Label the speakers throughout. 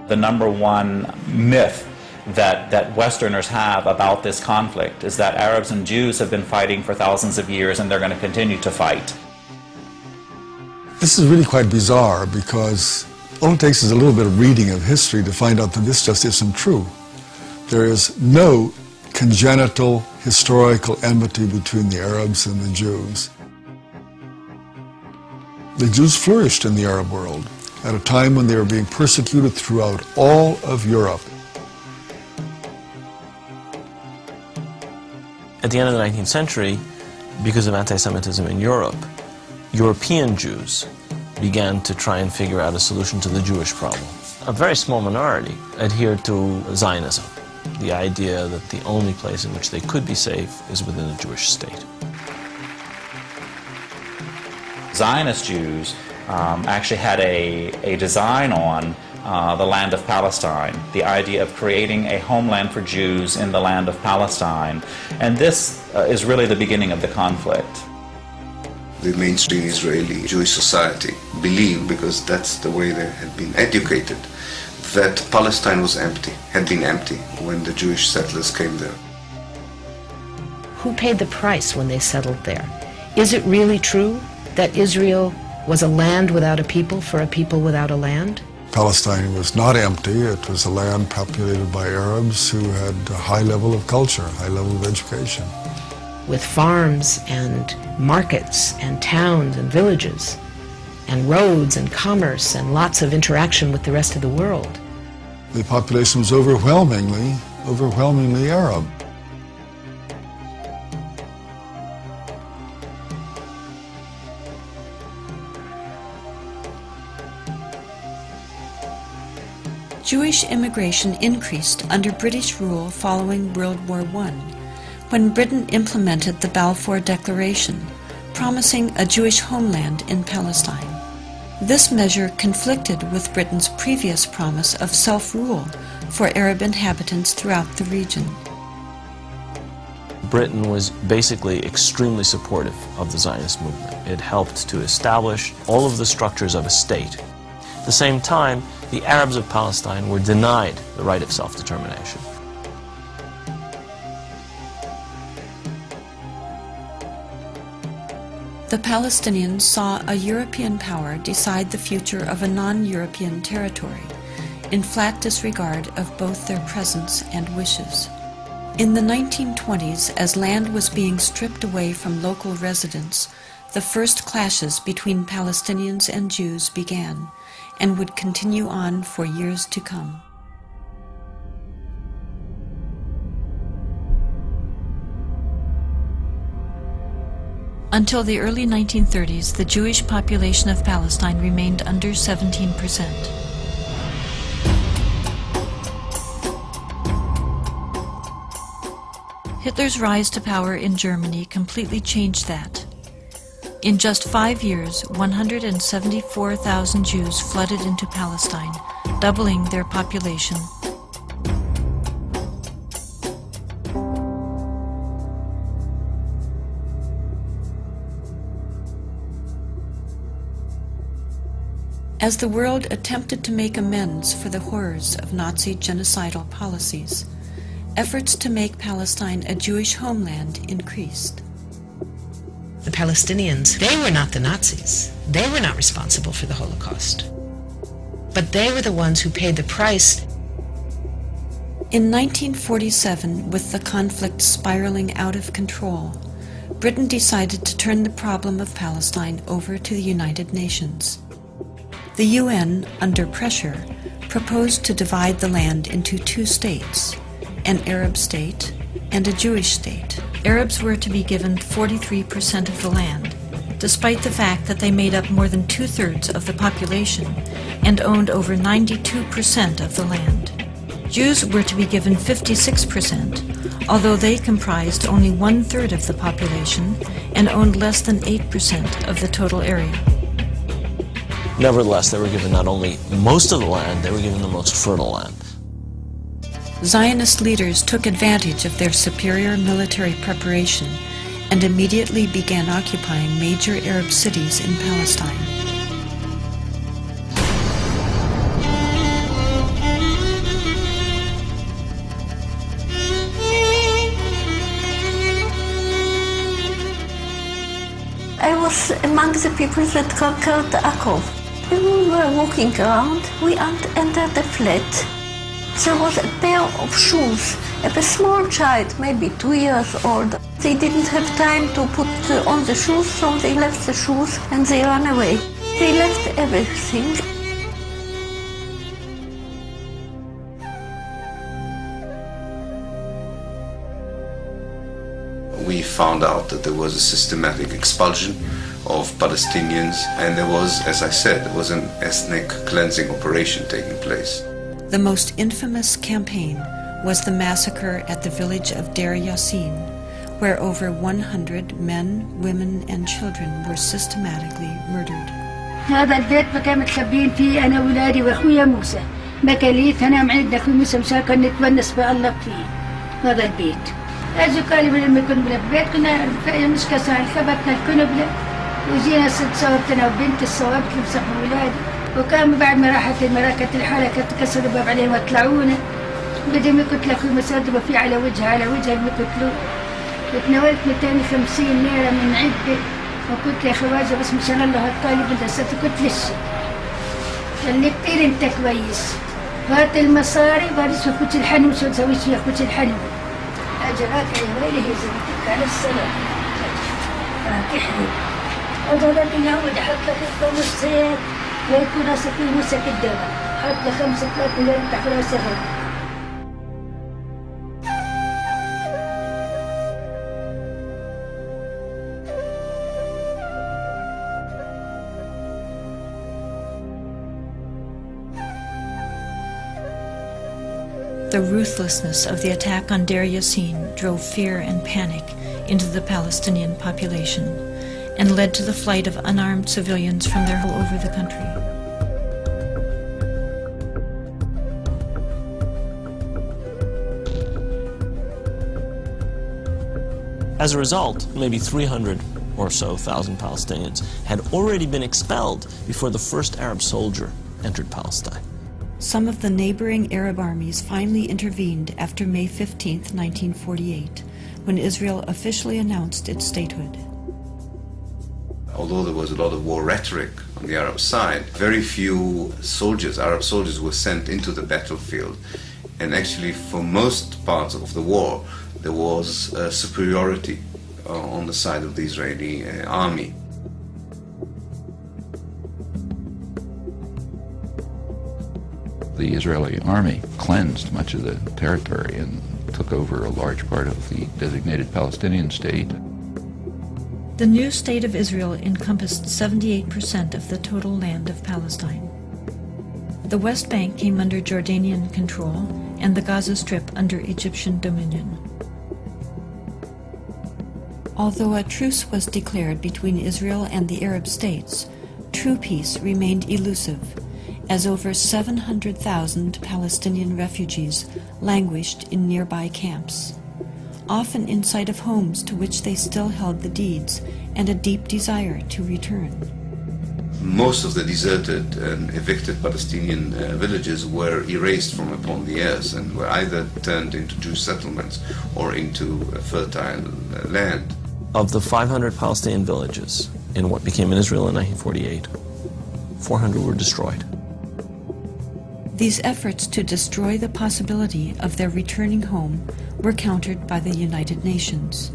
Speaker 1: The number one myth that Westerners have about this conflict is that Arabs and Jews have been fighting for thousands of years and they're going to continue to fight.
Speaker 2: This is really quite bizarre because all it takes is a little bit of reading of history to find out that this just isn't true. There is no congenital historical enmity between the Arabs and the Jews. The Jews flourished in the Arab world at a time when they were being persecuted throughout all of Europe.
Speaker 3: At the end of the 19th century, because of anti-Semitism in Europe, European Jews began to try and figure out a solution to the Jewish problem. A very small minority adhered to Zionism, the idea that the only place in which they could be safe is within a Jewish state.
Speaker 1: Zionist Jews actually had a design on the land of Palestine, the idea of creating a homeland for Jews in the land of Palestine. And this is really the beginning of the conflict.
Speaker 4: The mainstream Israeli Jewish society believed, because that's the way they had been educated, that Palestine was empty, had been empty when the Jewish settlers came there.
Speaker 5: Who paid the price when they settled there? Is it really true that Israel was a land without a people for a people without a land?
Speaker 2: Palestine was not empty. It was a land populated by Arabs who had a high level of culture, high level of education.
Speaker 5: With farms and markets and towns and villages and roads and commerce and lots of interaction with the rest of the world.
Speaker 2: The population was overwhelmingly Arab.
Speaker 6: Jewish immigration increased under British rule following World War I, when Britain implemented the Balfour Declaration, promising a Jewish homeland in Palestine. This measure conflicted with Britain's previous promise of self-rule for Arab inhabitants throughout the region.
Speaker 3: Britain was basically extremely supportive of the Zionist movement. It helped to establish all of the structures of a state. At the same time, the Arabs of Palestine were denied the right of self-determination.
Speaker 6: The Palestinians saw a European power decide the future of a non-European territory, in flat disregard of both their presence and wishes. In the 1920s, as land was being stripped away from local residents, the first clashes between Palestinians and Jews began, and would continue on for years to come. Until the early 1930s, the Jewish population of Palestine remained under 17%. Hitler's rise to power in Germany completely changed that. In just 5 years, 174,000 Jews flooded into Palestine, doubling their population. As the world attempted to make amends for the horrors of Nazi genocidal policies, efforts to make Palestine a Jewish homeland increased.
Speaker 5: The Palestinians, they were not the Nazis. They were not responsible for the Holocaust. But they were the ones who paid the price.
Speaker 6: In 1947, with the conflict spiraling out of control, Britain decided to turn the problem of Palestine over to the United Nations. The UN, under pressure, proposed to divide the land into 2 states, an Arab state and a Jewish state. Arabs were to be given 43% of the land, despite the fact that they made up more than 2/3 of the population and owned over 92% of the land. Jews were to be given 56%, although they comprised only 1/3 of the population and owned less than 8% of the total area.
Speaker 3: Nevertheless, they were given not only most of the land, they were given the most fertile land.
Speaker 6: Zionist leaders took advantage of their superior military preparation and immediately began occupying major Arab cities in Palestine. among the people that conquered Akov. When we were walking around, we entered the flat. There was a pair of shoes of a small child, maybe 2 years old. They didn't have time to put on the shoes, so they left the shoes and they ran away. They left everything.
Speaker 4: We found out that there was a systematic expulsion of Palestinians, and there was, as I said, there was an ethnic cleansing operation taking place.
Speaker 6: The most infamous campaign was the massacre at the village of Deir Yassin, where over 100 men, women, and children were systematically murdered.
Speaker 7: هذا البيت ما كان متخبين فيه أنا وولادي وأخويا موسى. مكاليت أنا معد أخوي موسى مشان نتونس بألق فيه هذا البيت. أجوا قالوا لما كنا بالبيت كنا مش كسر خبطنا الكنبلة وجينا صوبتنا وبنت الصوابت اللي مسحوا ولادي. وكان بعد ما راحت المراكة الحالة كانت كسروا الباب عليهم وطلعونا. بدهم يقتلوا أخوي مسدبة فيه على وجهها اللي يقتلوه. وتناولت 250 ليرة من عدة. وقلت يا خواجه بس مشان الله هالطالب مدرستي قلت ليش؟ قال لي كتير انت كويس هات المصاري وبعدين شو اخوتي الحنو شو تسوي فيه اخوتي الحنو اجراك يا ويلي هي زمتك على السلام فاتحني وضربت نعود حط لك الطمس زيت ويكون راسك فيه موسك الدواء حط لك 5 3 مليون تحت راسك.
Speaker 6: The ruthlessness of the attack on Deir Yassin drove fear and panic into the Palestinian population and led to the flight of unarmed civilians from their all over the country.
Speaker 3: As a result, maybe 300 or so thousand Palestinians had already been expelled before the first Arab soldier entered Palestine.
Speaker 6: Some of the neighboring Arab armies finally intervened after May 15, 1948, when Israel officially announced its statehood.
Speaker 4: Although there was a lot of war rhetoric on the Arab side, very few soldiers, Arab soldiers, were sent into the battlefield. And actually, for most parts of the war, there was superiority on the side of the Israeli army.
Speaker 8: The Israeli army cleansed much of the territory and took over a large part of the designated Palestinian state.
Speaker 6: The new state of Israel encompassed 78% of the total land of Palestine. The West Bank came under Jordanian control and the Gaza Strip under Egyptian dominion. Although a truce was declared between Israel and the Arab states, true peace remained elusive, as over 700,000 Palestinian refugees languished in nearby camps, often in sight of homes to which they still held the deeds and a deep desire to return.
Speaker 4: Most of the deserted and evicted Palestinian villages were erased from upon the earth and were either turned into Jewish settlements or into fertile land.
Speaker 3: Of the 500 Palestinian villages in what became Israel in 1948, 400 were destroyed.
Speaker 6: These efforts to destroy the possibility of their returning home were countered by the United Nations,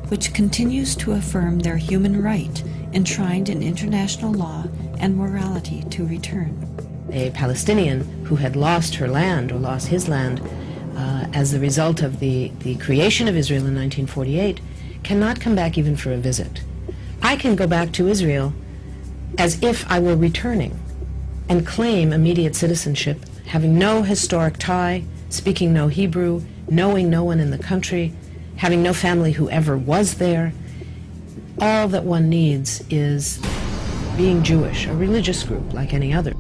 Speaker 6: which continues to affirm their human right enshrined in international law and morality to return.
Speaker 5: A Palestinian who had lost her land or lost his land as the result of the creation of Israel in 1948 cannot come back even for a visit. I can go back to Israel as if I were returning and claim immediate citizenship, having no historic tie, speaking no Hebrew, knowing no one in the country, having no family who ever was there. All that one needs is being Jewish, a religious group like any other.